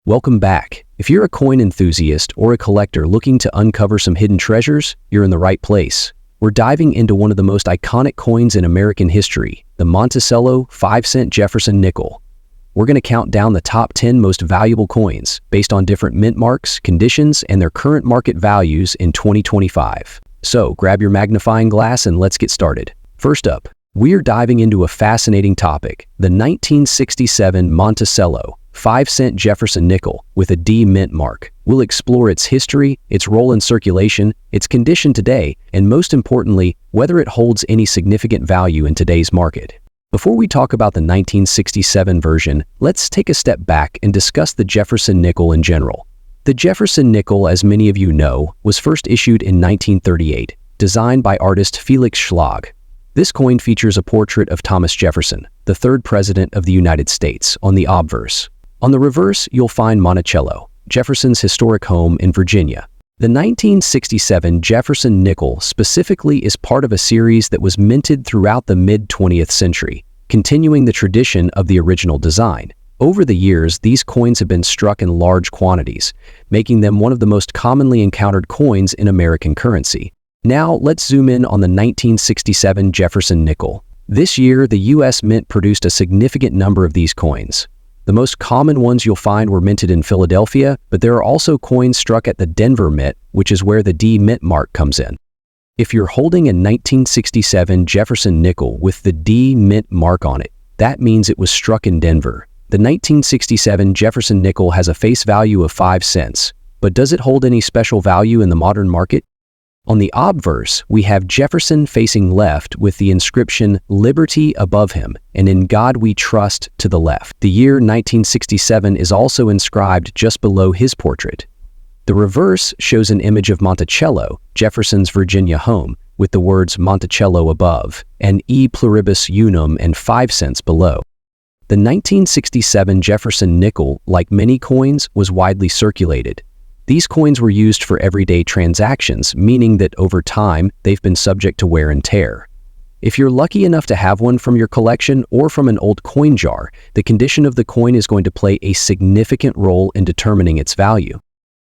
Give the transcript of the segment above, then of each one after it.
Welcome back. If you're a coin enthusiast or a collector looking to uncover some hidden treasures, you're in the right place. We're diving into one of the most iconic coins in American history, the Monticello 5-cent Jefferson nickel. We're going to count down the top 10 most valuable coins based on different mint marks, conditions, and their current market values in 2025. So grab your magnifying glass and let's get started. First up, we're diving into a fascinating topic, the 1967 Monticello 5-cent Jefferson nickel with a D mint mark. We'll explore its history, its role in circulation, its condition today, and most importantly, whether it holds any significant value in today's market. Before we talk about the 1967 version, let's take a step back and discuss the Jefferson nickel in general. The Jefferson nickel, as many of you know, was first issued in 1938, designed by artist Felix Schlag. This coin features a portrait of Thomas Jefferson, the third president of the United States, on the obverse. On the reverse, you'll find Monticello, Jefferson's historic home in Virginia. The 1967 Jefferson nickel specifically is part of a series that was minted throughout the mid-20th century, continuing the tradition of the original design. Over the years, these coins have been struck in large quantities, making them one of the most commonly encountered coins in American currency. Now, let's zoom in on the 1967 Jefferson nickel. This year, the U.S. Mint produced a significant number of these coins. The most common ones you'll find were minted in Philadelphia, but there are also coins struck at the Denver Mint, which is where the D mint mark comes in. If you're holding a 1967 Jefferson nickel with the D mint mark on it, that means it was struck in Denver. The 1967 Jefferson nickel has a face value of 5 cents, but does it hold any special value in the modern market? On the obverse, we have Jefferson facing left with the inscription "Liberty" above him and "In God We Trust" to the left. The year 1967 is also inscribed just below his portrait. The reverse shows an image of Monticello, Jefferson's Virginia home, with the words Monticello above and E pluribus unum and 5 cents below. The 1967 Jefferson nickel, like many coins, was widely circulated. These coins were used for everyday transactions, meaning that over time, they've been subject to wear and tear. If you're lucky enough to have one from your collection or from an old coin jar, the condition of the coin is going to play a significant role in determining its value.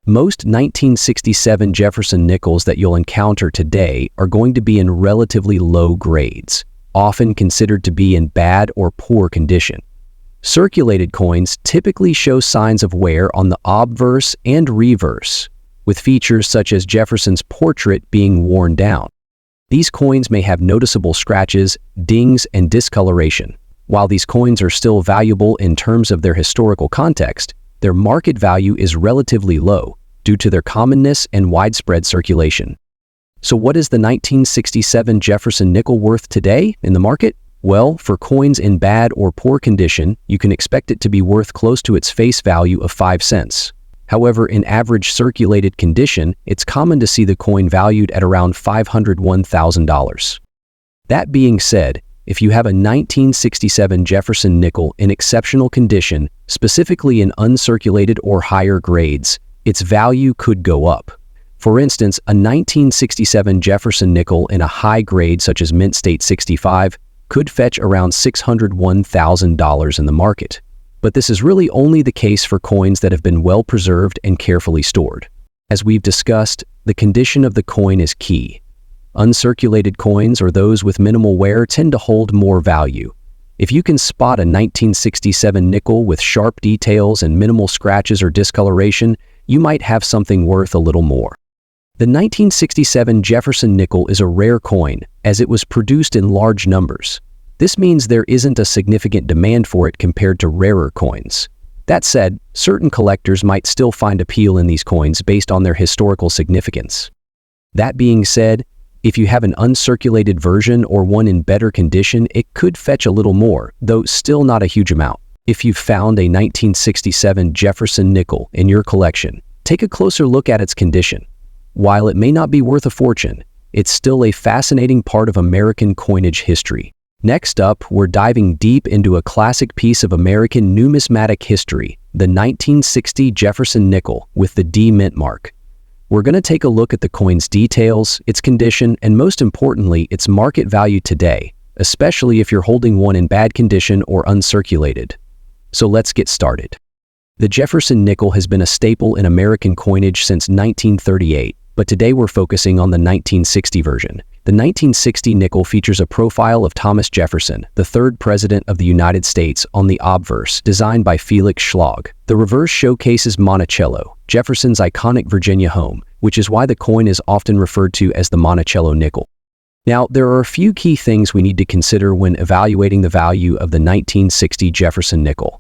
Most 1967 Jefferson nickels that you'll encounter today are going to be in relatively low grades, often considered to be in bad or poor condition. Circulated coins typically show signs of wear on the obverse and reverse, with features such as Jefferson's portrait being worn down. These coins may have noticeable scratches, dings, and discoloration. While these coins are still valuable in terms of their historical context, their market value is relatively low due to their commonness and widespread circulation. So what is the 1967 Jefferson nickel worth today in the market? Well, for coins in bad or poor condition, you can expect it to be worth close to its face value of 5 cents. However, in average circulated condition, it's common to see the coin valued at around $501,000. That being said, if you have a 1967 Jefferson nickel in exceptional condition, specifically in uncirculated or higher grades, its value could go up. For instance, a 1967 Jefferson nickel in a high grade such as Mint State 65 could fetch around $601,000 in the market. But this is really only the case for coins that have been well preserved and carefully stored. As we've discussed, the condition of the coin is key. Uncirculated coins or those with minimal wear tend to hold more value. If you can spot a 1967 nickel with sharp details and minimal scratches or discoloration, you might have something worth a little more. The 1967 Jefferson nickel is a rare coin, as it was produced in large numbers. This means there isn't a significant demand for it compared to rarer coins. That said, certain collectors might still find appeal in these coins based on their historical significance. That being said, if you have an uncirculated version or one in better condition, it could fetch a little more, though still not a huge amount. If you've found a 1967 Jefferson nickel in your collection, take a closer look at its condition. While it may not be worth a fortune, it's still a fascinating part of American coinage history. Next up, we're diving deep into a classic piece of American numismatic history, the 1960 Jefferson nickel with the D mint mark. We're going to take a look at the coin's details, its condition, and most importantly, its market value today, especially if you're holding one in bad condition or uncirculated. So let's get started. The Jefferson nickel has been a staple in American coinage since 1938, but today we're focusing on the 1960 version. The 1960 nickel features a profile of Thomas Jefferson, the third president of the United States, on the obverse, designed by Felix Schlag. The reverse showcases Monticello, Jefferson's iconic Virginia home, which is why the coin is often referred to as the Monticello nickel. Now, there are a few key things we need to consider when evaluating the value of the 1960 Jefferson nickel.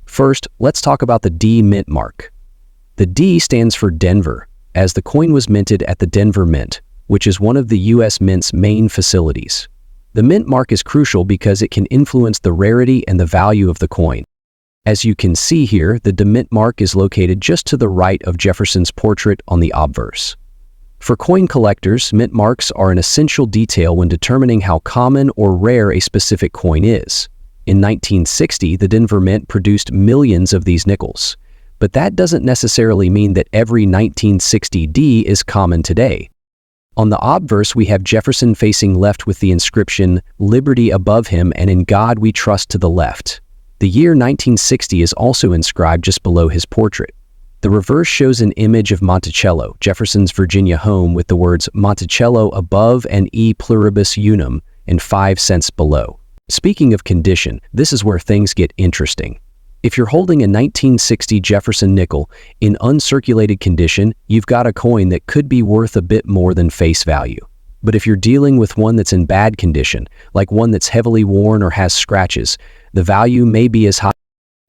First, let's talk about the D mint mark. The D stands for Denver, as the coin was minted at the Denver Mint, which is one of the U.S. Mint's main facilities. The mint mark is crucial because it can influence the rarity and the value of the coin. As you can see here, the mint mark is located just to the right of Jefferson's portrait on the obverse. For coin collectors, mint marks are an essential detail when determining how common or rare a specific coin is. In 1960, the Denver Mint produced millions of these nickels. But that doesn't necessarily mean that every 1960 D is common today. On the obverse, we have Jefferson facing left with the inscription, "Liberty" above him and "In God We Trust" to the left. The year 1960 is also inscribed just below his portrait. The reverse shows an image of Monticello, Jefferson's Virginia home, with the words Monticello above and E pluribus unum and 5 cents below. Speaking of condition, this is where things get interesting. If you're holding a 1960 Jefferson nickel in uncirculated condition, you've got a coin that could be worth a bit more than face value. But if you're dealing with one that's in bad condition, like one that's heavily worn or has scratches, the value may be as high.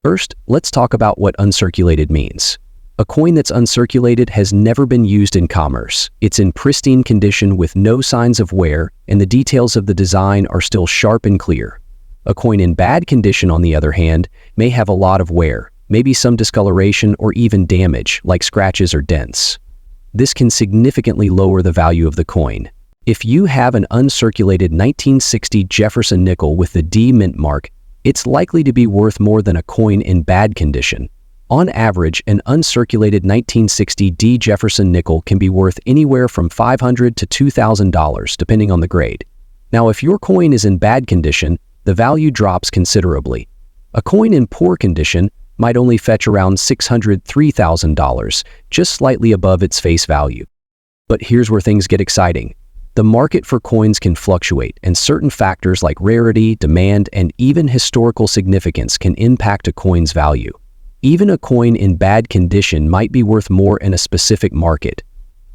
First, let's talk about what uncirculated means. A coin that's uncirculated has never been used in commerce. It's in pristine condition with no signs of wear, and the details of the design are still sharp and clear. A coin in bad condition, on the other hand, may have a lot of wear, maybe some discoloration or even damage, like scratches or dents. This can significantly lower the value of the coin. If you have an uncirculated 1960 Jefferson nickel with the D mint mark, it's likely to be worth more than a coin in bad condition. On average, an uncirculated 1960 D Jefferson nickel can be worth anywhere from $500 to $2,000, depending on the grade. Now, if your coin is in bad condition, the value drops considerably. A coin in poor condition might only fetch around $600, $3,000, just slightly above its face value. But here's where things get exciting. The market for coins can fluctuate, and certain factors like rarity, demand, and even historical significance can impact a coin's value. Even a coin in bad condition might be worth more in a specific market.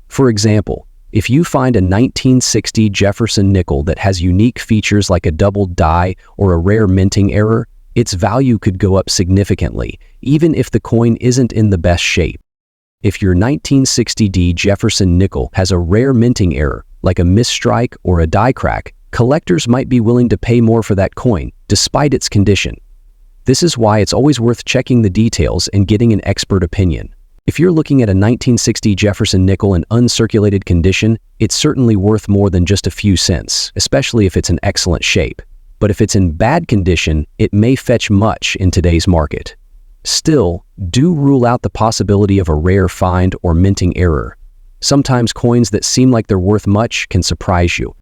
For example, if you find a 1960 Jefferson nickel that has unique features like a double die or a rare minting error, its value could go up significantly, even if the coin isn't in the best shape. If your 1960 D Jefferson nickel has a rare minting error, like a misstrike or a die crack, collectors might be willing to pay more for that coin, despite its condition. This is why it's always worth checking the details and getting an expert opinion. If you're looking at a 1960 Jefferson nickel in uncirculated condition, it's certainly worth more than just a few cents, especially if it's in excellent shape. But if it's in bad condition, it may fetch much in today's market. Still, do rule out the possibility of a rare find or minting error. Sometimes coins that seem like they're worth much can surprise you.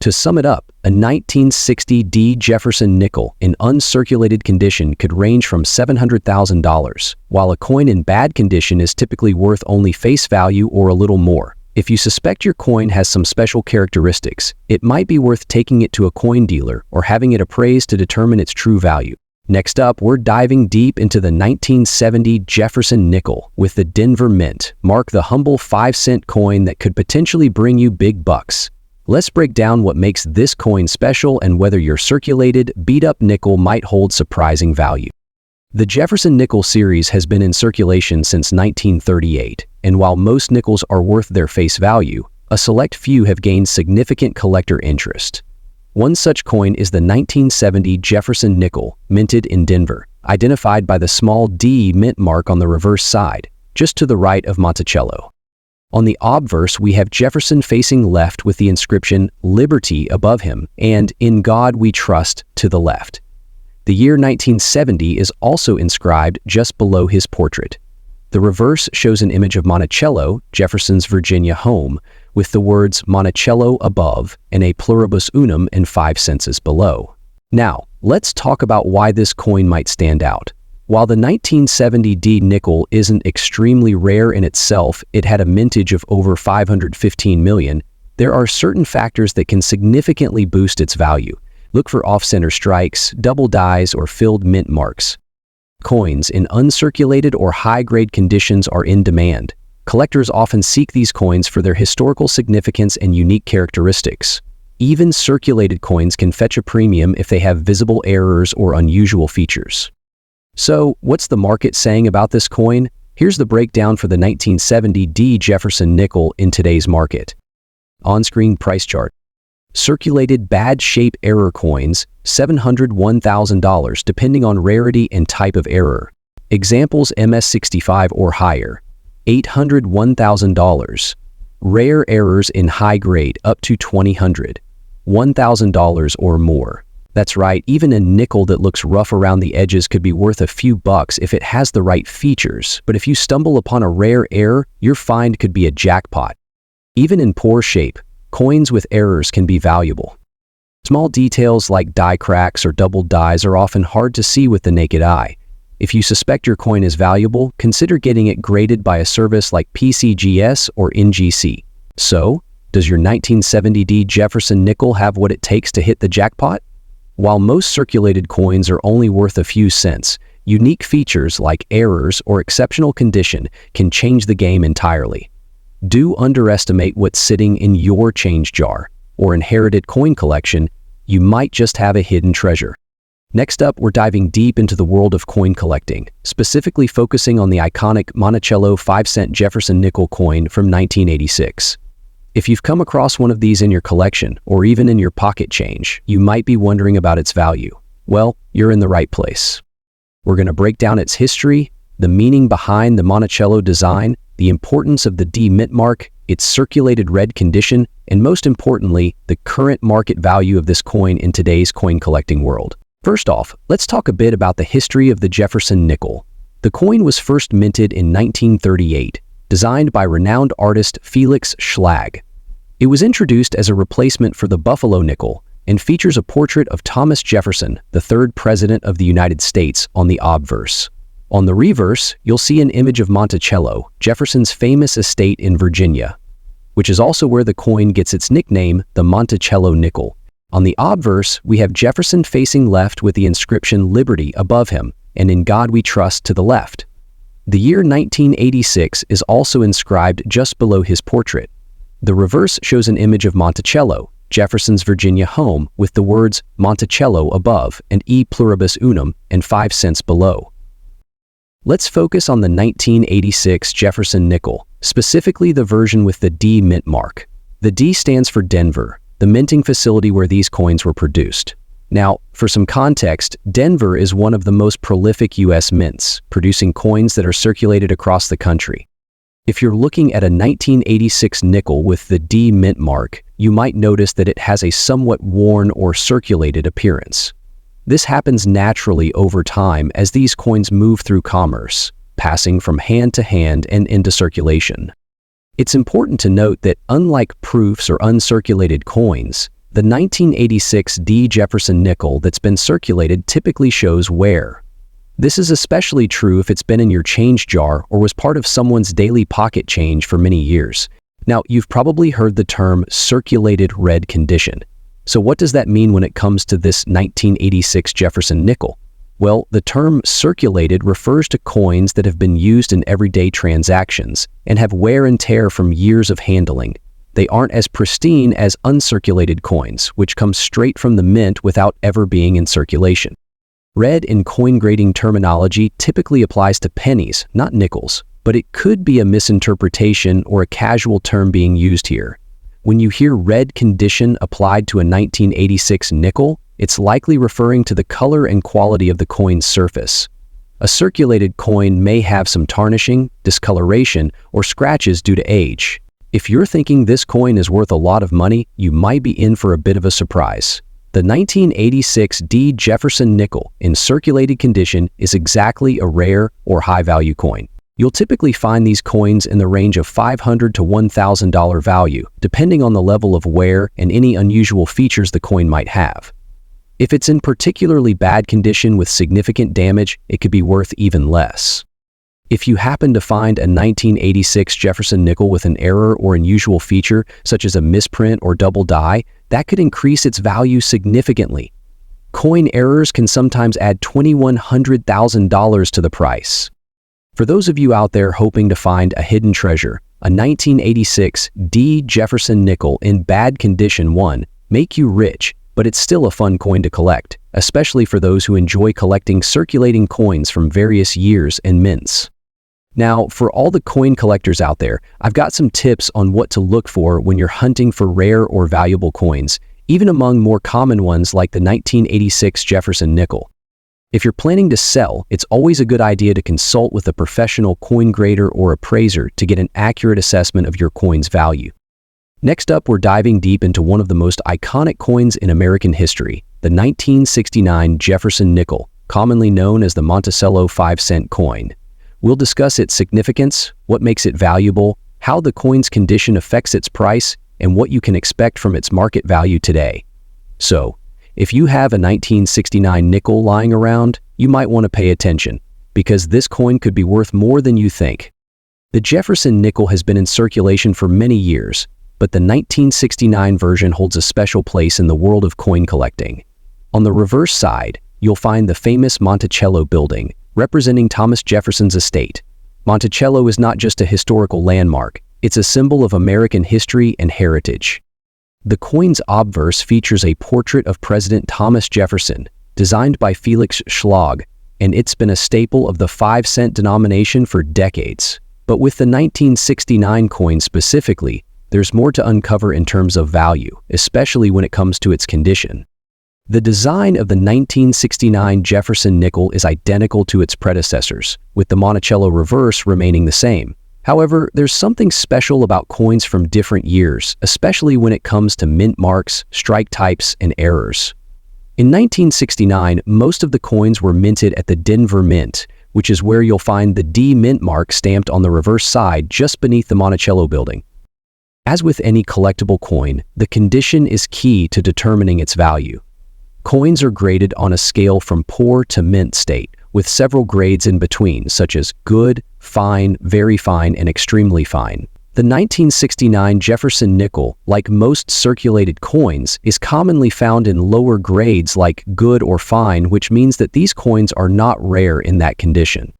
To sum it up, a 1960 D Jefferson nickel in uncirculated condition could range from $700,000, while a coin in bad condition is typically worth only face value or a little more. If you suspect your coin has some special characteristics, it might be worth taking it to a coin dealer or having it appraised to determine its true value. Next up, we're diving deep into the 1970 Jefferson nickel with the Denver Mint, mark the humble 5-cent coin that could potentially bring you big bucks. Let's break down what makes this coin special and whether your circulated, beat-up nickel might hold surprising value. The Jefferson nickel series has been in circulation since 1938, and while most nickels are worth their face value, a select few have gained significant collector interest. One such coin is the 1970 Jefferson nickel, minted in Denver, identified by the small D mint mark on the reverse side, just to the right of Monticello. On the obverse, we have Jefferson facing left with the inscription "Liberty" above him and "In God We Trust" to the left. The year 1970 is also inscribed just below his portrait. The reverse shows an image of Monticello, Jefferson's Virginia home, with the words Monticello above and a pluribus unum and 5 cents below. Now, let's talk about why this coin might stand out. While the 1970 D nickel isn't extremely rare in itself, it had a mintage of over 515 million, there are certain factors that can significantly boost its value. Look for off-center strikes, double dies, or filled mint marks. Coins in uncirculated or high-grade conditions are in demand. Collectors often seek these coins for their historical significance and unique characteristics. Even circulated coins can fetch a premium if they have visible errors or unusual features. So, what's the market saying about this coin? Here's the breakdown for the 1970 D Jefferson nickel in today's market. On-screen price chart. Circulated bad shape error coins, $701,000 depending on rarity and type of error. Examples MS65 or higher, $801,000. Rare errors in high grade up to $2,000, $1,000 or more. That's right, even a nickel that looks rough around the edges could be worth a few bucks if it has the right features, but if you stumble upon a rare error, your find could be a jackpot. Even in poor shape, coins with errors can be valuable. Small details like die cracks or double dies are often hard to see with the naked eye. If you suspect your coin is valuable, consider getting it graded by a service like PCGS or NGC. So, does your 1970 D Jefferson nickel have what it takes to hit the jackpot? While most circulated coins are only worth a few cents, unique features like errors or exceptional condition can change the game entirely. Do underestimate what's sitting in your change jar or inherited coin collection. You might just have a hidden treasure. Next up, we're diving deep into the world of coin collecting, specifically focusing on the iconic Monticello 5-cent Jefferson nickel coin from 1986. If you've come across one of these in your collection, or even in your pocket change, you might be wondering about its value. Well, you're in the right place. We're going to break down its history, the meaning behind the Monticello design, the importance of the D mint mark, its circulated red condition, and most importantly, the current market value of this coin in today's coin collecting world. First off, let's talk a bit about the history of the Jefferson nickel. The coin was first minted in 1938, designed by renowned artist Felix Schlag. It was introduced as a replacement for the Buffalo nickel and features a portrait of Thomas Jefferson, the third president of the United States, on the obverse. On the reverse, you'll see an image of Monticello, Jefferson's famous estate in Virginia, which is also where the coin gets its nickname, the Monticello nickel. On the obverse, we have Jefferson facing left with the inscription Liberty above him, and In God We Trust to the left. The year 1986 is also inscribed just below his portrait. The reverse shows an image of Monticello, Jefferson's Virginia home, with the words Monticello above and E pluribus unum and 5 cents below. Let's focus on the 1986 Jefferson nickel, specifically the version with the D mint mark. The D stands for Denver, the minting facility where these coins were produced. Now, for some context, Denver is one of the most prolific U.S. mints, producing coins that are circulated across the country. If you're looking at a 1986 nickel with the D mint mark, you might notice that it has a somewhat worn or circulated appearance. This happens naturally over time as these coins move through commerce, passing from hand to hand and into circulation. It's important to note that unlike proofs or uncirculated coins, the 1986 D Jefferson nickel that's been circulated typically shows wear. This is especially true if it's been in your change jar or was part of someone's daily pocket change for many years. Now, you've probably heard the term circulated red condition. So what does that mean when it comes to this 1986 Jefferson nickel? Well, the term circulated refers to coins that have been used in everyday transactions and have wear and tear from years of handling. They aren't as pristine as uncirculated coins, which come straight from the mint without ever being in circulation. Red in coin grading terminology typically applies to pennies, not nickels, but it could be a misinterpretation or a casual term being used here. When you hear red condition applied to a 1986 nickel, it's likely referring to the color and quality of the coin's surface. A circulated coin may have some tarnishing, discoloration, or scratches due to age. If you're thinking this coin is worth a lot of money, you might be in for a bit of a surprise. The 1986 D Jefferson nickel in circulated condition is exactly a rare or high-value coin. You'll typically find these coins in the range of $500 to $1,000 value, depending on the level of wear and any unusual features the coin might have. If it's in particularly bad condition with significant damage, it could be worth even less. If you happen to find a 1986 Jefferson nickel with an error or unusual feature, such as a misprint or double die, that could increase its value significantly. Coin errors can sometimes add $2,100,000 to the price. For those of you out there hoping to find a hidden treasure, a 1986 D Jefferson nickel in bad condition won't make you rich, but it's still a fun coin to collect, especially for those who enjoy collecting circulating coins from various years and mints. Now, for all the coin collectors out there, I've got some tips on what to look for when you're hunting for rare or valuable coins, even among more common ones like the 1986 Jefferson nickel. If you're planning to sell, it's always a good idea to consult with a professional coin grader or appraiser to get an accurate assessment of your coin's value. Next up, we're diving deep into one of the most iconic coins in American history, the 1969 Jefferson nickel, commonly known as the Monticello 5-cent coin. We'll discuss its significance, what makes it valuable, how the coin's condition affects its price, and what you can expect from its market value today. So, if you have a 1969 nickel lying around, you might want to pay attention, because this coin could be worth more than you think. The Jefferson nickel has been in circulation for many years, but the 1969 version holds a special place in the world of coin collecting. On the reverse side, you'll find the famous Monticello building, representing Thomas Jefferson's estate. Monticello is not just a historical landmark, it's a symbol of American history and heritage. The coin's obverse features a portrait of President Thomas Jefferson, designed by Felix Schlag, and it's been a staple of the 5-cent denomination for decades. But with the 1969 coin specifically, there's more to uncover in terms of value, especially when it comes to its condition. The design of the 1969 Jefferson nickel is identical to its predecessors, with the Monticello reverse remaining the same. However, there's something special about coins from different years, especially when it comes to mint marks, strike types, and errors. In 1969, most of the coins were minted at the Denver Mint, which is where you'll find the D mint mark stamped on the reverse side just beneath the Monticello building. As with any collectible coin, the condition is key to determining its value. Coins are graded on a scale from poor to mint state, with several grades in between, such as good, fine, very fine, and extremely fine. The 1969 Jefferson nickel, like most circulated coins, is commonly found in lower grades like good or fine, which means that these coins are not rare in that condition.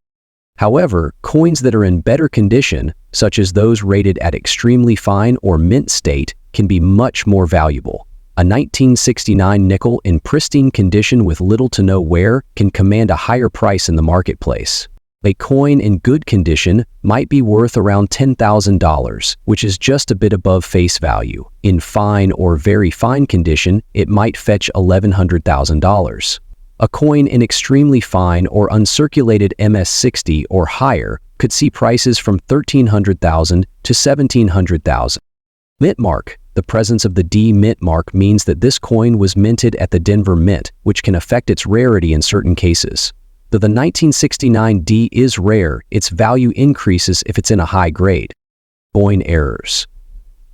However, coins that are in better condition, such as those rated at extremely fine or mint state, can be much more valuable. A 1969 nickel in pristine condition with little to no wear can command a higher price in the marketplace. A coin in good condition might be worth around $10,000, which is just a bit above face value. In fine or very fine condition, it might fetch $1,100,000. A coin in extremely fine or uncirculated MS-60 or higher could see prices from $1,300,000 to $1,700,000. Mint mark. The presence of the D mint mark means that this coin was minted at the Denver Mint, which can affect its rarity in certain cases. Though the 1969 D is rare, its value increases if it's in a high grade. Coin errors.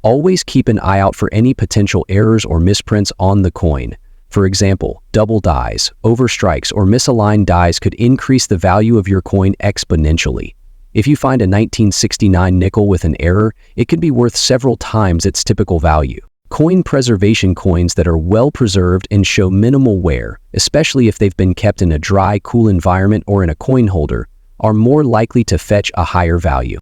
Always keep an eye out for any potential errors or misprints on the coin. For example, double dies, overstrikes, or misaligned dies could increase the value of your coin exponentially. If you find a 1969 nickel with an error, it could be worth several times its typical value. Coin preservation coins that are well preserved and show minimal wear, especially if they've been kept in a dry, cool environment or in a coin holder, are more likely to fetch a higher value.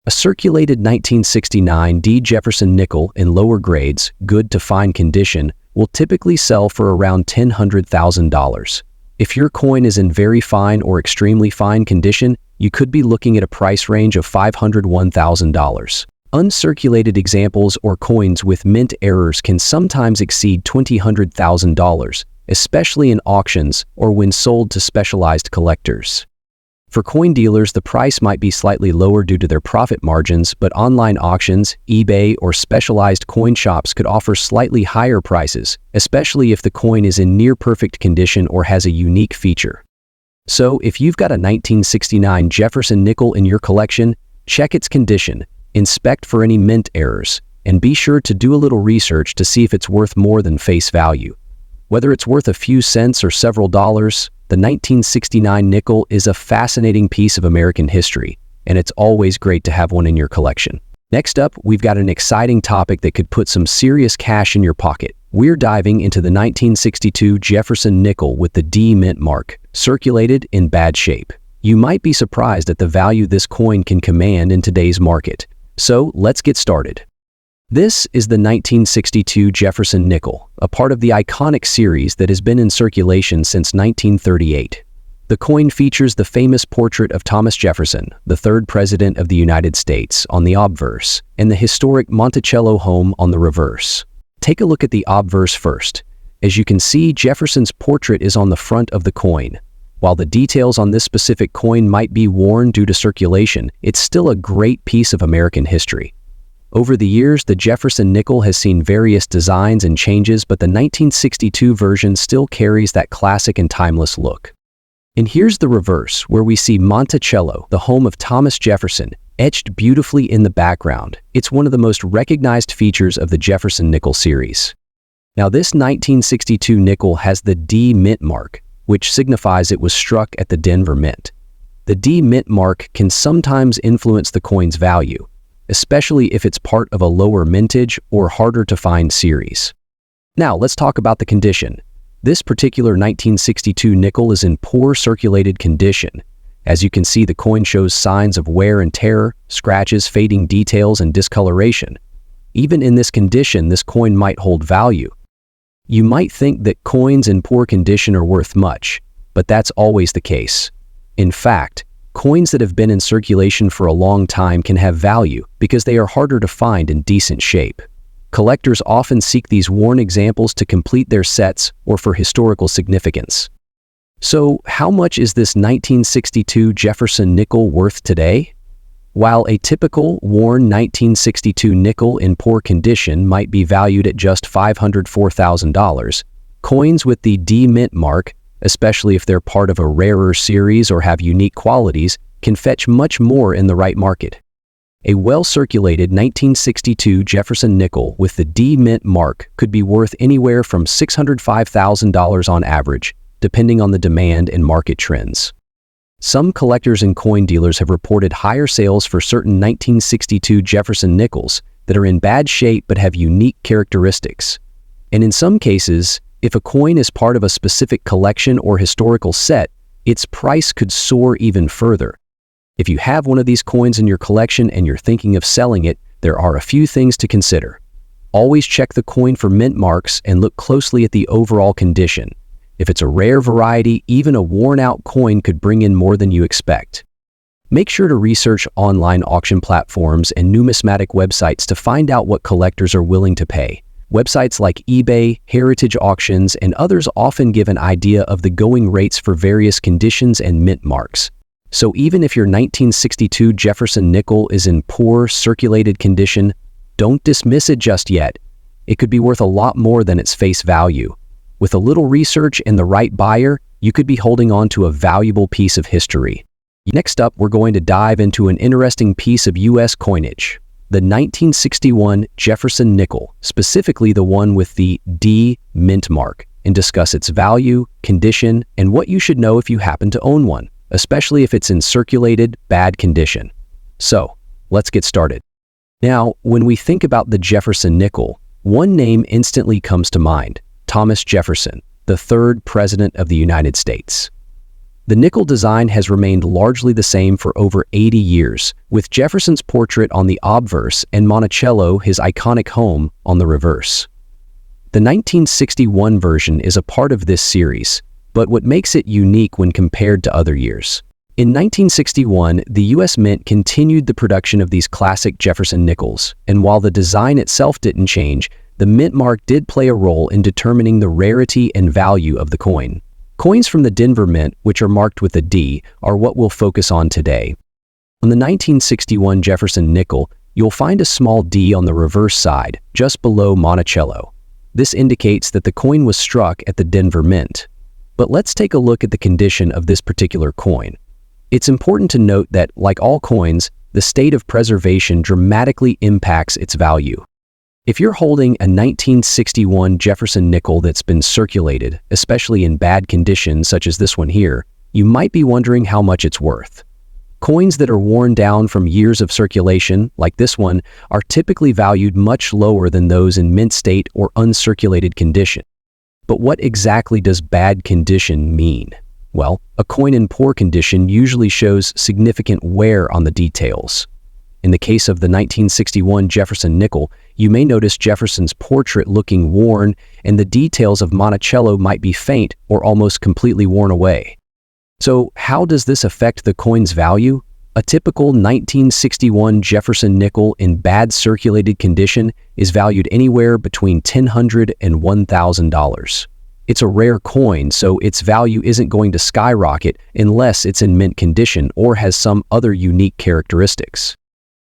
A circulated 1969 D Jefferson nickel in lower grades, good to fine condition, will typically sell for around $100,000. If your coin is in very fine or extremely fine condition, you could be looking at a price range of $501,000. Uncirculated examples or coins with mint errors can sometimes exceed $200,000, especially in auctions or when sold to specialized collectors. For coin dealers, the price might be slightly lower due to their profit margins, but online auctions, eBay, or specialized coin shops could offer slightly higher prices, especially if the coin is in near-perfect condition or has a unique feature. So, if you've got a 1969 Jefferson nickel in your collection, check its condition, inspect for any mint errors, and be sure to do a little research to see if it's worth more than face value. Whether it's worth a few cents or several dollars, the 1969 nickel is a fascinating piece of American history, and it's always great to have one in your collection. Next up, we've got an exciting topic that could put some serious cash in your pocket. We're diving into the 1962 Jefferson nickel with the D mint mark, circulated in bad shape. You might be surprised at the value this coin can command in today's market. So let's get started. This is the 1962 Jefferson nickel, a part of the iconic series that has been in circulation since 1938. The coin features the famous portrait of Thomas Jefferson, the third president of the United States, on the obverse, and the historic Monticello home on the reverse. Take a look at the obverse first. As you can see, Jefferson's portrait is on the front of the coin. While the details on this specific coin might be worn due to circulation, it's still a great piece of American history. Over the years, the Jefferson nickel has seen various designs and changes, but the 1962 version still carries that classic and timeless look. And here's the reverse, where we see Monticello, the home of Thomas Jefferson, etched beautifully in the background. It's one of the most recognized features of the Jefferson nickel series. Now, this 1962 nickel has the D mint mark, which signifies it was struck at the Denver Mint. The D mint mark can sometimes influence the coin's value, especially if it's part of a lower mintage or harder to find series. Now, let's talk about the condition. This particular 1962 nickel is in poor circulated condition. As you can see, the coin shows signs of wear and tear, scratches, fading details, and discoloration. Even in this condition, this coin might hold value. You might think that coins in poor condition are worth much, but that's always the case. In fact, coins that have been in circulation for a long time can have value because they are harder to find in decent shape. Collectors often seek these worn examples to complete their sets or for historical significance. So, how much is this 1962 Jefferson nickel worth today? While a typical worn 1962 nickel in poor condition might be valued at just $504,000, coins with the D mint mark, especially if they're part of a rarer series or have unique qualities, can fetch much more in the right market. A well-circulated 1962 Jefferson nickel with the D mint mark could be worth anywhere from $605,000 on average, depending on the demand and market trends. Some collectors and coin dealers have reported higher sales for certain 1962 Jefferson nickels that are in bad shape but have unique characteristics. And in some cases, if a coin is part of a specific collection or historical set, its price could soar even further. If you have one of these coins in your collection and you're thinking of selling it, there are a few things to consider. Always check the coin for mint marks and look closely at the overall condition. If it's a rare variety, even a worn-out coin could bring in more than you expect. Make sure to research online auction platforms and numismatic websites to find out what collectors are willing to pay. Websites like eBay, Heritage Auctions, and others often give an idea of the going rates for various conditions and mint marks. So even if your 1962 Jefferson nickel is in poor circulated condition, don't dismiss it just yet. It could be worth a lot more than its face value. With a little research and the right buyer, you could be holding on to a valuable piece of history. Next up, we're going to dive into an interesting piece of U.S. coinage, the 1961 Jefferson nickel, specifically the one with the D mint mark, and discuss its value, condition, and what you should know if you happen to own one, especially if it's in circulated, bad condition. So, let's get started. Now, when we think about the Jefferson nickel, one name instantly comes to mind: Thomas Jefferson, the third president of the United States. The nickel design has remained largely the same for over 80 years, with Jefferson's portrait on the obverse and Monticello, his iconic home, on the reverse. The 1961 version is a part of this series, but what makes it unique when compared to other years? In 1961, the U.S. Mint continued the production of these classic Jefferson nickels, and while the design itself didn't change, the mint mark did play a role in determining the rarity and value of the coin. Coins from the Denver Mint, which are marked with a D, are what we'll focus on today. On the 1961 Jefferson nickel, you'll find a small D on the reverse side, just below Monticello. This indicates that the coin was struck at the Denver Mint. But let's take a look at the condition of this particular coin. It's important to note that, like all coins, the state of preservation dramatically impacts its value. If you're holding a 1961 Jefferson nickel that's been circulated, especially in bad condition such as this one here, you might be wondering how much it's worth. Coins that are worn down from years of circulation, like this one, are typically valued much lower than those in mint state or uncirculated condition. But what exactly does bad condition mean? Well, a coin in poor condition usually shows significant wear on the details. In the case of the 1961 Jefferson nickel, you may notice Jefferson's portrait looking worn, and the details of Monticello might be faint or almost completely worn away. So how does this affect the coin's value? A typical 1961 Jefferson nickel in bad circulated condition is valued anywhere between $1,000 and $1,000. It's a rare coin, so its value isn't going to skyrocket unless it's in mint condition or has some other unique characteristics.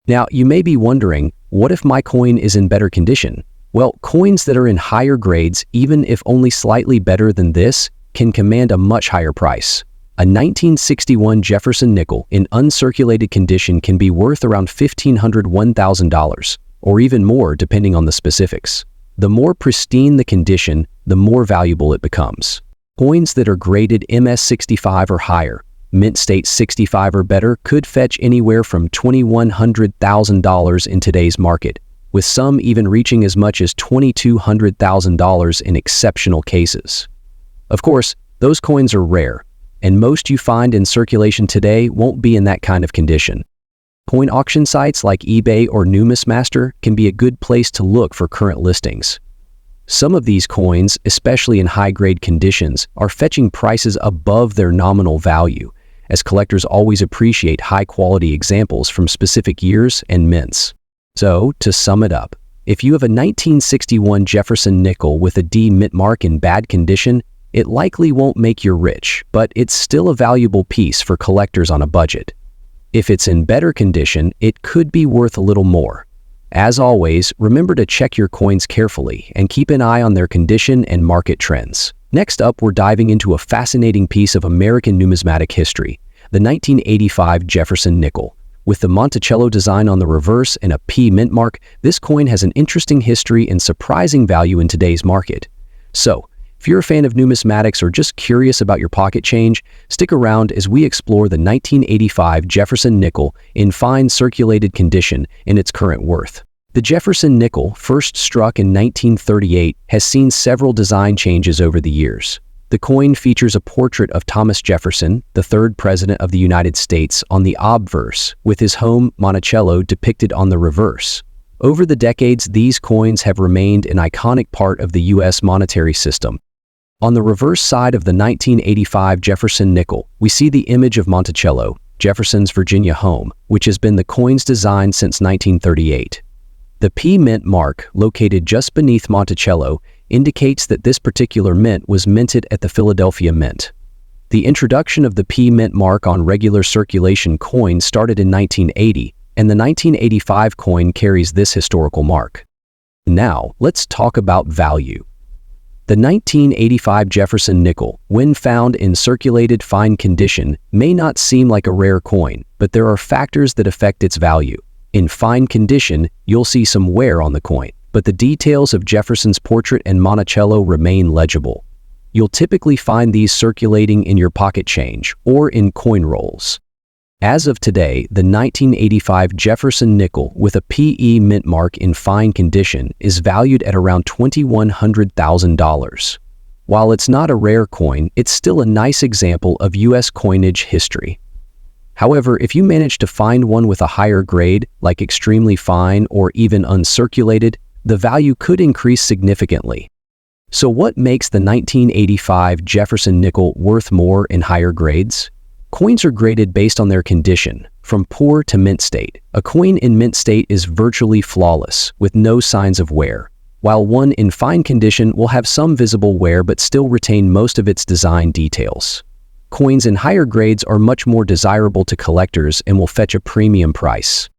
Now, you may be wondering, what if my coin is in better condition? Well, coins that are in higher grades, even if only slightly better than this, can command a much higher price. A 1961 Jefferson nickel in uncirculated condition can be worth around $1,500 to $1,000, or even more depending on the specifics. The more pristine the condition, the more valuable it becomes. Coins that are graded MS65 or higher, mint state 65 or better, could fetch anywhere from $2,100,000 in today's market, with some even reaching as much as $2,200,000 in exceptional cases. Of course, those coins are rare, and most you find in circulation today won't be in that kind of condition. Coin auction sites like eBay or Numismaster can be a good place to look for current listings. Some of these coins, especially in high-grade conditions, are fetching prices above their nominal value, as collectors always appreciate high-quality examples from specific years and mints. So, to sum it up, if you have a 1961 Jefferson nickel with a D mint mark in bad condition, it likely won't make you rich, but it's still a valuable piece for collectors on a budget. If it's in better condition, it could be worth a little more. As always, remember to check your coins carefully and keep an eye on their condition and market trends. Next up, we're diving into a fascinating piece of American numismatic history, the 1985 Jefferson nickel. With the Monticello design on the reverse and a P mint mark, this coin has an interesting history and surprising value in today's market. So, if you're a fan of numismatics or just curious about your pocket change, stick around as we explore the 1985 Jefferson nickel in fine circulated condition and its current worth. The Jefferson nickel, first struck in 1938, has seen several design changes over the years. The coin features a portrait of Thomas Jefferson, the third president of the United States, on the obverse, with his home, Monticello, depicted on the reverse. Over the decades, these coins have remained an iconic part of the U.S. monetary system. On the reverse side of the 1985 Jefferson nickel, we see the image of Monticello, Jefferson's Virginia home, which has been the coin's design since 1938. The P mint mark, located just beneath Monticello, indicates that this particular mint was minted at the Philadelphia Mint. The introduction of the P mint mark on regular circulation coins started in 1980, and the 1985 coin carries this historical mark. Now, let's talk about value. The 1985 Jefferson nickel, when found in circulated fine condition, may not seem like a rare coin, but there are factors that affect its value. In fine condition, you'll see some wear on the coin, but the details of Jefferson's portrait and Monticello remain legible. You'll typically find these circulating in your pocket change or in coin rolls. As of today, the 1985 Jefferson nickel with a PE mint mark in fine condition is valued at around $2,100,000. While it's not a rare coin, it's still a nice example of U.S. coinage history. However, if you manage to find one with a higher grade, like extremely fine or even uncirculated, the value could increase significantly. So what makes the 1985 Jefferson nickel worth more in higher grades? Coins are graded based on their condition, from poor to mint state. A coin in mint state is virtually flawless, with no signs of wear, while one in fine condition will have some visible wear but still retain most of its design details. Coins in higher grades are much more desirable to collectors and will fetch a premium price.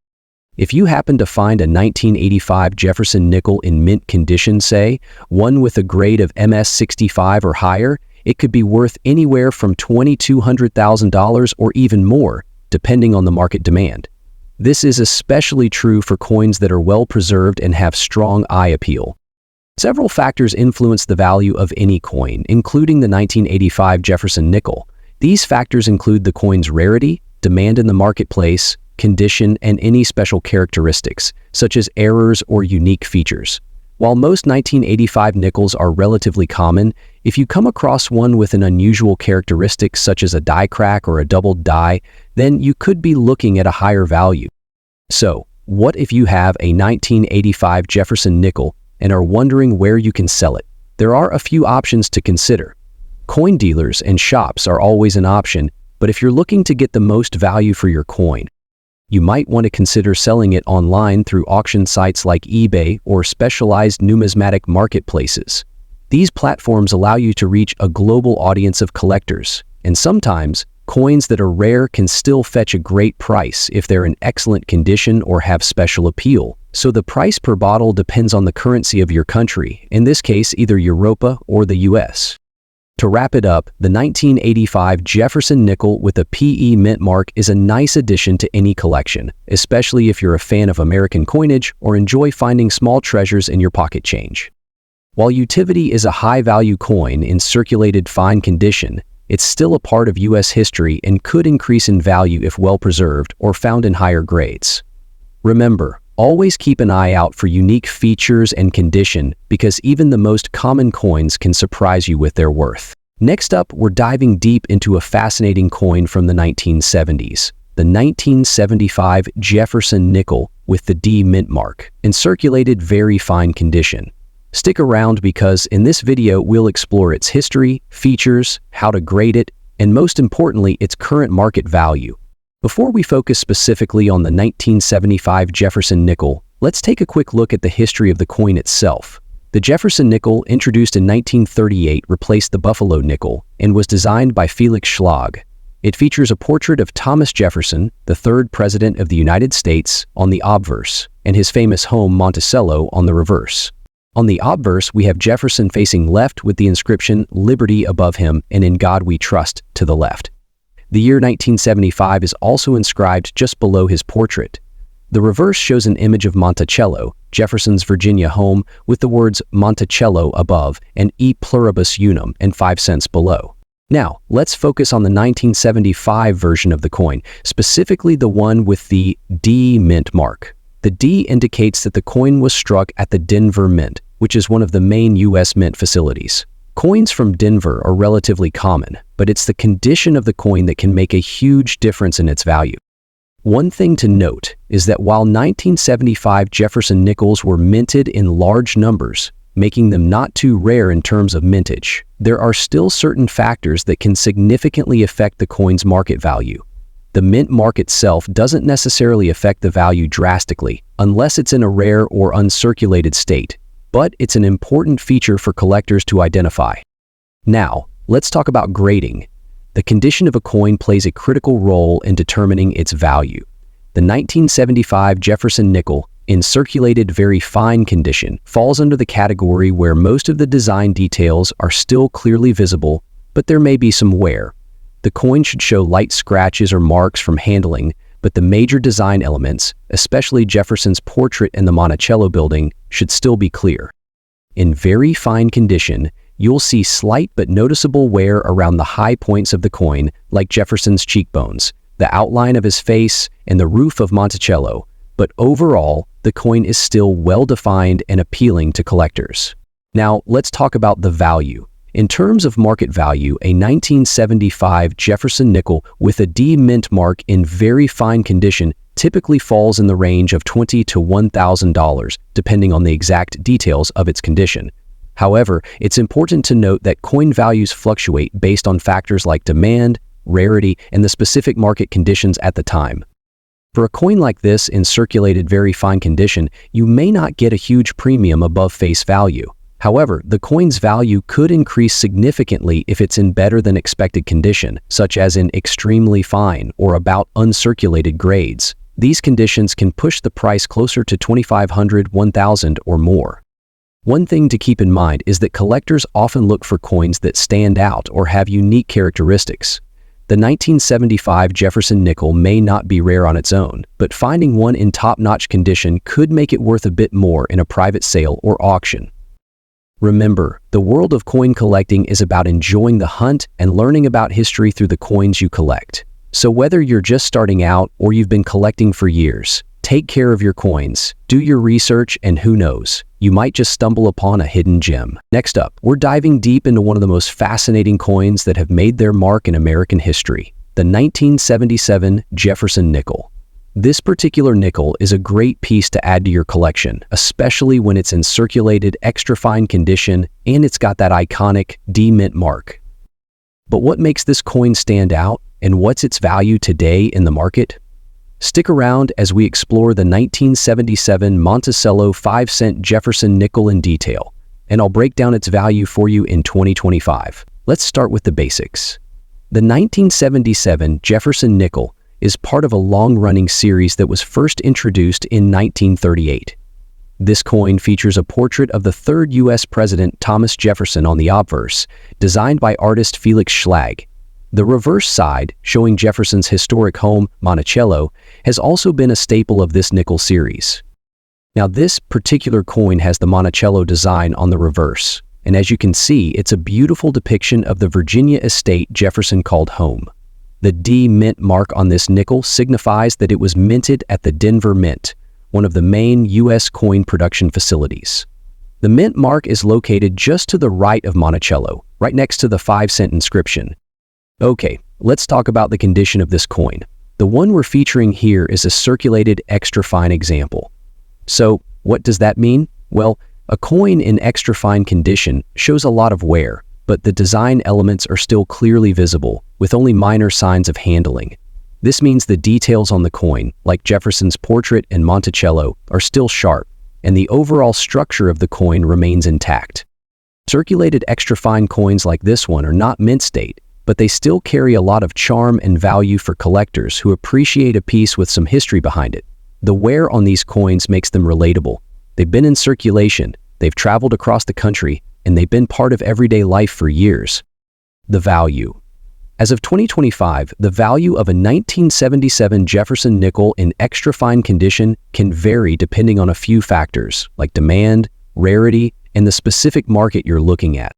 If you happen to find a 1985 Jefferson nickel in mint condition, say, one with a grade of MS65 or higher, it could be worth anywhere from $2,200,000 or even more, depending on the market demand. This is especially true for coins that are well preserved and have strong eye appeal. Several factors influence the value of any coin, including the 1985 Jefferson nickel. These factors include the coin's rarity, demand in the marketplace, condition, and any special characteristics, such as errors or unique features. While most 1985 nickels are relatively common, if you come across one with an unusual characteristic such as a die crack or a doubled die, then you could be looking at a higher value. So, what if you have a 1985 Jefferson nickel and are wondering where you can sell it? There are a few options to consider. Coin dealers and shops are always an option, but if you're looking to get the most value for your coin, you might want to consider selling it online through auction sites like eBay or specialized numismatic marketplaces. These platforms allow you to reach a global audience of collectors, and sometimes, coins that are rare can still fetch a great price if they're in excellent condition or have special appeal. So the price per bottle depends on the currency of your country, in this case either Europa or the US. To wrap it up, the 1985 Jefferson nickel with a PE mint mark is a nice addition to any collection, especially if you're a fan of American coinage or enjoy finding small treasures in your pocket change. While Utivity is a high-value coin in circulated fine condition, it's still a part of US history and could increase in value if well-preserved or found in higher grades. Remember, always keep an eye out for unique features and condition because even the most common coins can surprise you with their worth. Next up, we're diving deep into a fascinating coin from the 1970s, the 1975 Jefferson nickel with the D mint mark, in circulated very fine condition. Stick around because in this video we'll explore its history, features, how to grade it, and most importantly, its current market value. Before we focus specifically on the 1975 Jefferson nickel, let's take a quick look at the history of the coin itself. The Jefferson nickel, introduced in 1938, replaced the Buffalo nickel and was designed by Felix Schlag. It features a portrait of Thomas Jefferson, the third president of the United States, on the obverse, and his famous home Monticello on the reverse. On the obverse, we have Jefferson facing left with the inscription "Liberty" above him and "In God We Trust" to the left. The year 1975 is also inscribed just below his portrait. The reverse shows an image of Monticello, Jefferson's Virginia home, with the words Monticello above and E pluribus unum and 5 cents below. Now, let's focus on the 1975 version of the coin, specifically the one with the D mint mark. The D indicates that the coin was struck at the Denver Mint, which is one of the main U.S. mint facilities. Coins from Denver are relatively common, but it's the condition of the coin that can make a huge difference in its value. One thing to note is that while 1975 Jefferson nickels were minted in large numbers, making them not too rare in terms of mintage, there are still certain factors that can significantly affect the coin's market value. The mint mark itself doesn't necessarily affect the value drastically unless it's in a rare or uncirculated state, but it's an important feature for collectors to identify. Now, let's talk about grading. The condition of a coin plays a critical role in determining its value. The 1975 Jefferson nickel, in circulated very fine condition, falls under the category where most of the design details are still clearly visible, but there may be some wear. The coin should show light scratches or marks from handling, but the major design elements, especially Jefferson's portrait and the Monticello building, should still be clear. In very fine condition, you'll see slight but noticeable wear around the high points of the coin, like Jefferson's cheekbones, the outline of his face, and the roof of Monticello, but overall, the coin is still well-defined and appealing to collectors. Now, let's talk about the value. In terms of market value, a 1975 Jefferson nickel with a D mint mark in very fine condition typically falls in the range of $20,000 to $1,000, depending on the exact details of its condition. However, it's important to note that coin values fluctuate based on factors like demand, rarity, and the specific market conditions at the time. For a coin like this in circulated very fine condition, you may not get a huge premium above face value. However, the coin's value could increase significantly if it's in better than expected condition, such as in extremely fine or about uncirculated grades. These conditions can push the price closer to $2,500, $1,000 or more. One thing to keep in mind is that collectors often look for coins that stand out or have unique characteristics. The 1975 Jefferson nickel may not be rare on its own, but finding one in top-notch condition could make it worth a bit more in a private sale or auction. Remember, the world of coin collecting is about enjoying the hunt and learning about history through the coins you collect. So whether you're just starting out or you've been collecting for years, take care of your coins, do your research, and who knows, you might just stumble upon a hidden gem. Next up, we're diving deep into one of the most fascinating coins that have made their mark in American history, the 1977 Jefferson nickel. This particular nickel is a great piece to add to your collection, especially when it's in circulated, extra fine condition, and it's got that iconic D mint mark. But what makes this coin stand out, and what's its value today in the market? Stick around as we explore the 1977 Monticello 5-cent Jefferson nickel in detail, and I'll break down its value for you in 2025. Let's start with the basics. The 1977 Jefferson nickel is part of a long-running series that was first introduced in 1938. This coin features a portrait of the third U.S. President Thomas Jefferson on the obverse, designed by artist Felix Schlag. The reverse side, showing Jefferson's historic home, Monticello, has also been a staple of this nickel series. Now, this particular coin has the Monticello design on the reverse, and as you can see, it's a beautiful depiction of the Virginia estate Jefferson called home. The D mint mark on this nickel signifies that it was minted at the Denver Mint, one of the main U.S. coin production facilities. The mint mark is located just to the right of Monticello, right next to the 5-cent inscription. Okay, let's talk about the condition of this coin. The one we're featuring here is a circulated extra fine example. So, what does that mean? Well, a coin in extra fine condition shows a lot of wear, but the design elements are still clearly visible, with only minor signs of handling. This means the details on the coin, like Jefferson's portrait and Monticello, are still sharp, and the overall structure of the coin remains intact. Circulated extra fine coins like this one are not mint state, but they still carry a lot of charm and value for collectors who appreciate a piece with some history behind it. The wear on these coins makes them relatable. They've been in circulation, they've traveled across the country, and they've been part of everyday life for years. The value. As of 2025, the value of a 1977 Jefferson nickel in extra fine condition can vary depending on a few factors, like demand, rarity, and the specific market you're looking at.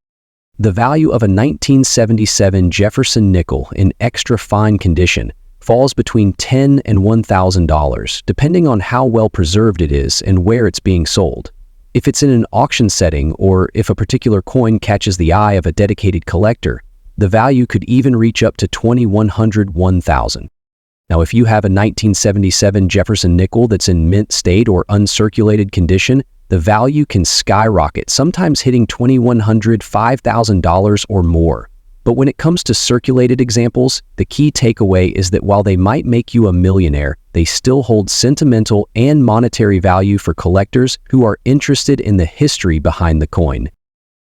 The value of a 1977 Jefferson nickel in extra fine condition falls between $10,000 and $1,000, depending on how well preserved it is and where it's being sold. If it's in an auction setting or if a particular coin catches the eye of a dedicated collector, the value could even reach up to $2,100, $1,000. Now, if you have a 1977 Jefferson nickel that's in mint state or uncirculated condition, the value can skyrocket, sometimes hitting $2,100, $5,000 or more. But when it comes to circulated examples, the key takeaway is that while they might make you a millionaire, they still hold sentimental and monetary value for collectors who are interested in the history behind the coin.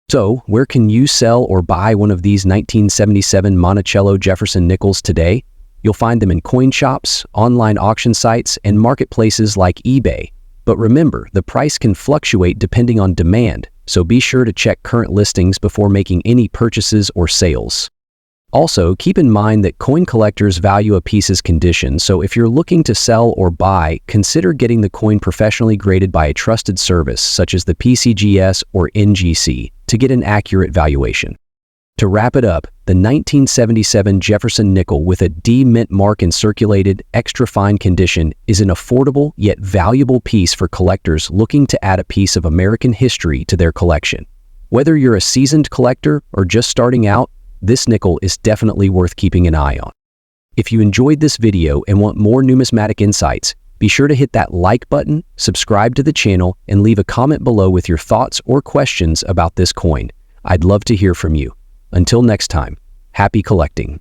So, where can you sell or buy one of these 1977 Monticello Jefferson nickels today? You'll find them in coin shops, online auction sites, and marketplaces like eBay. But remember, the price can fluctuate depending on demand, so be sure to check current listings before making any purchases or sales. Also, keep in mind that coin collectors value a piece's condition, so if you're looking to sell or buy, consider getting the coin professionally graded by a trusted service such as the PCGS or NGC to get an accurate valuation. To wrap it up, the 1977 Jefferson nickel with a D mint mark in circulated, extra fine condition is an affordable yet valuable piece for collectors looking to add a piece of American history to their collection. Whether you're a seasoned collector or just starting out, this nickel is definitely worth keeping an eye on. If you enjoyed this video and want more numismatic insights, be sure to hit that like button, subscribe to the channel, and leave a comment below with your thoughts or questions about this coin. I'd love to hear from you. Until next time, happy collecting.